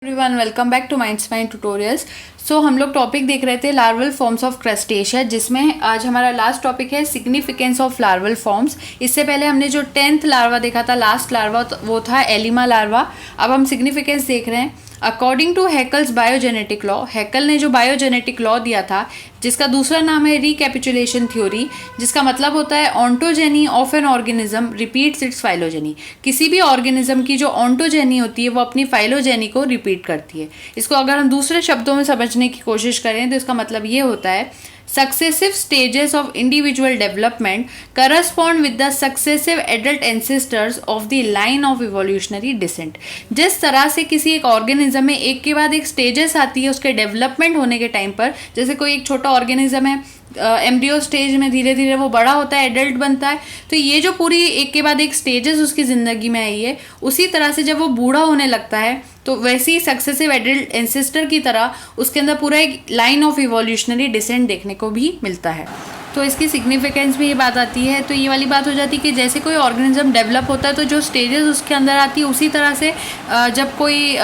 Everyone welcome back to minds mind tutorials. So हम लोग topic देख रहे थे लार्वल फॉर्म्स ऑफ क्रस्टेशिया, जिसमें आज हमारा लास्ट टॉपिक है सिग्निफिकेंस ऑफ लार्वल फॉर्म्स। इससे पहले हमने जो 10th लार्वा देखा था, लास्ट लार्वा, वो था एलिमा लार्वा। अब हम सिग्निफिकेंस देख रहे हैं। According to hackles biogenetic law, हैकल ने जो बायोजेनेटिक लॉ दिया था, जिसका दूसरा नाम है रिकैपिचुलेशन थ्योरी, जिसका मतलब होता है ontogeny of an organism repeats it's phylogeny. किसी भी ऑर्गेनिज्म की जो ऑन्टोजेनी होती है वो अपनी फाइलोजेनी को रिपीट करती है। इसको अगर हम दूसरे शब्दों में समझने की कोशिश करें तो इसका मतलब ये होता है successive stages of individual development correspond with the successive adult ancestors of the line of evolutionary descent। जिस तरह से किसी एक ऑर्गेनिज्म में एक के बाद एक स्टेजेस आती है उसके डेवलपमेंट होने के टाइम पर, जैसे कोई एक छोटा ऑर्गेनिज्म है, एम्ब्रियो स्टेज में धीरे धीरे वो बड़ा होता है, एडल्ट बनता है, तो ये जो पूरी एक के बाद एक स्टेजेस उसकी ज़िंदगी में आई है, उसी तरह से जब वो बूढ़ा होने लगता है तो वैसे ही सक्सेसिव एडल्ट एंसेस्टर की तरह उसके अंदर पूरा एक लाइन ऑफ इवोल्यूशनरी डिसेंट देखने को भी मिलता है। तो इसकी सिग्निफिकेंस में ये बात आती है। तो ये वाली बात हो जाती है कि जैसे कोई ऑर्गेनिज्म डेवलप होता है तो जो स्टेजेस उसके अंदर आती है, उसी तरह से जब कोई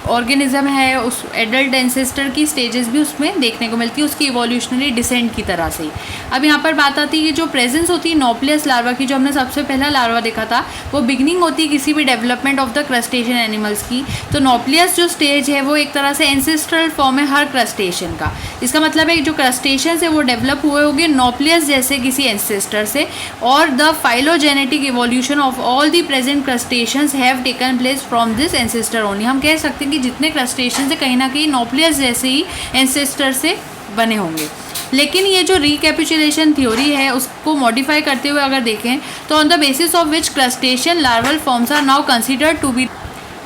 ऑर्गेनिज्म है उस एडल्ट एंसेस्टर की स्टेजेस भी उसमें देखने को मिलती है, उसकी इवोल्यूशनरी डिसेंट की तरह से ही। अब यहाँ पर बात आती है कि जो प्रेजेंस होती है नॉप्लियस लार्वा की, जो हमने सबसे पहला लार्वा देखा था, वो बिगनिंग होती है किसी भी development of the crustacean animals की। तो नॉप्लियस जो स्टेज है वो एक तरह से एंसेस्ट्रल फॉर्म है हर क्रस्टेशियन का। इसका मतलब है जो क्रस्टेशियन है वो डेवलप हुए होंगे नॉप्लियस जैसे किसी एंसेस्टर से, और the phylogenetic evolution of all the present crustaceans have taken place from this ancestor only. हम कह सकते हैं कि जितने क्रस्टेशियंस है कहीं ना कहीं नॉप्लियस जैसे ही एंसेस्टर से बने होंगे। लेकिन ये जो रिकैपिचुलेशन थ्योरी है उसको मॉडिफाई करते हुए अगर देखें तो on the basis of which crustacean larval forms are now considered to be.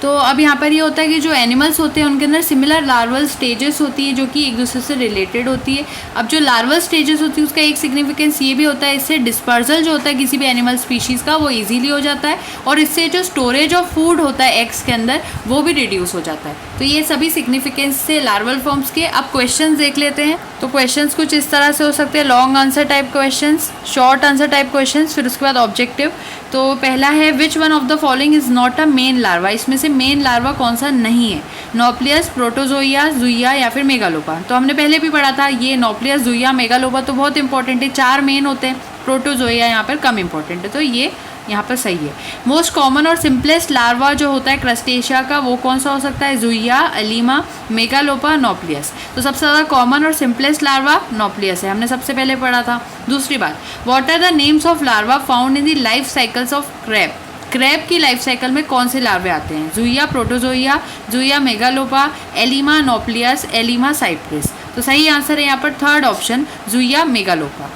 तो अब यहाँ पर ये होता है कि जो एनिमल्स होते हैं उनके अंदर सिमिलर लार्वल स्टेजेस होती है जो कि एक दूसरे से रिलेटेड होती है। अब जो लार्वल स्टेजेस होती है उसका एक सिग्निफिकेंस ये भी होता है, इससे डिस्पर्सल जो होता है किसी भी एनिमल स्पीशीज़ का वो इजीली हो जाता है, और इससे जो स्टोरेज ऑफ फूड होता है एग्स के अंदर वो भी रिड्यूस हो जाता है। तो ये सभी सिग्निफिकेंस से लार्वल फॉर्म्स के। अब क्वेश्चन देख लेते हैं। तो क्वेश्चंस कुछ इस तरह से हो सकते हैं, long answer type questions, short answer type questions, फिर उसके बाद ऑब्जेक्टिव। तो पहला है which one of the following is not a main larva. इसमें से मेन लार्वा कौन सा नहीं है? नॉप्लियस, प्रोटोजोइया, ज़ुइया या फिर मेगालोपा। तो हमने पहले भी पढ़ा था ये नॉप्लियस, ज़ुइया, मेगालोपा तो बहुत इंपॉर्टेंट है, 4 मेन होते हैं, प्रोटोजोइया यहाँ पर कम इंपॉर्टेंट है, तो ये यहाँ पर सही है। मोस्ट कॉमन और सिंपलेस्ट लार्वा जो होता है क्रस्टेशिया का वो कौन सा हो सकता है? ज़ुइया, एलिमा, मेगालोपा, नॉप्लियस। तो सबसे ज़्यादा कॉमन और सिंपलेस्ट लार्वा नॉप्लियस है, हमने सबसे पहले पढ़ा था। दूसरी बात, what are the names of larva found in the life cycles of crab. Crab की लाइफ साइकिल में कौन से लार्वे आते हैं? ज़ुइया, प्रोटोजोइया, ज़ुइया, मेगालोपा, एलिमा, नॉप्लियस, एलिमा, साइप्रिस। तो सही आंसर है यहाँ पर थर्ड ऑप्शन, ज़ुइया, मेगालोपा।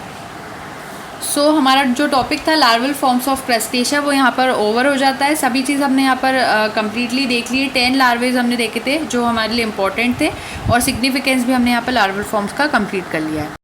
सो हमारा जो टॉपिक था लार्वल फॉर्म्स ऑफ क्रस्टेशिया वो यहाँ पर ओवर हो जाता है। सभी चीज़ हमने यहाँ पर कम्प्लीटली देख ली है। 10 लार्वेज हमने देखे थे जो हमारे लिए इंपॉर्टेंट थे, और सिग्निफिकेंस भी हमने यहाँ पर लार्वल फॉर्म्स का कंप्लीट कर लिया है।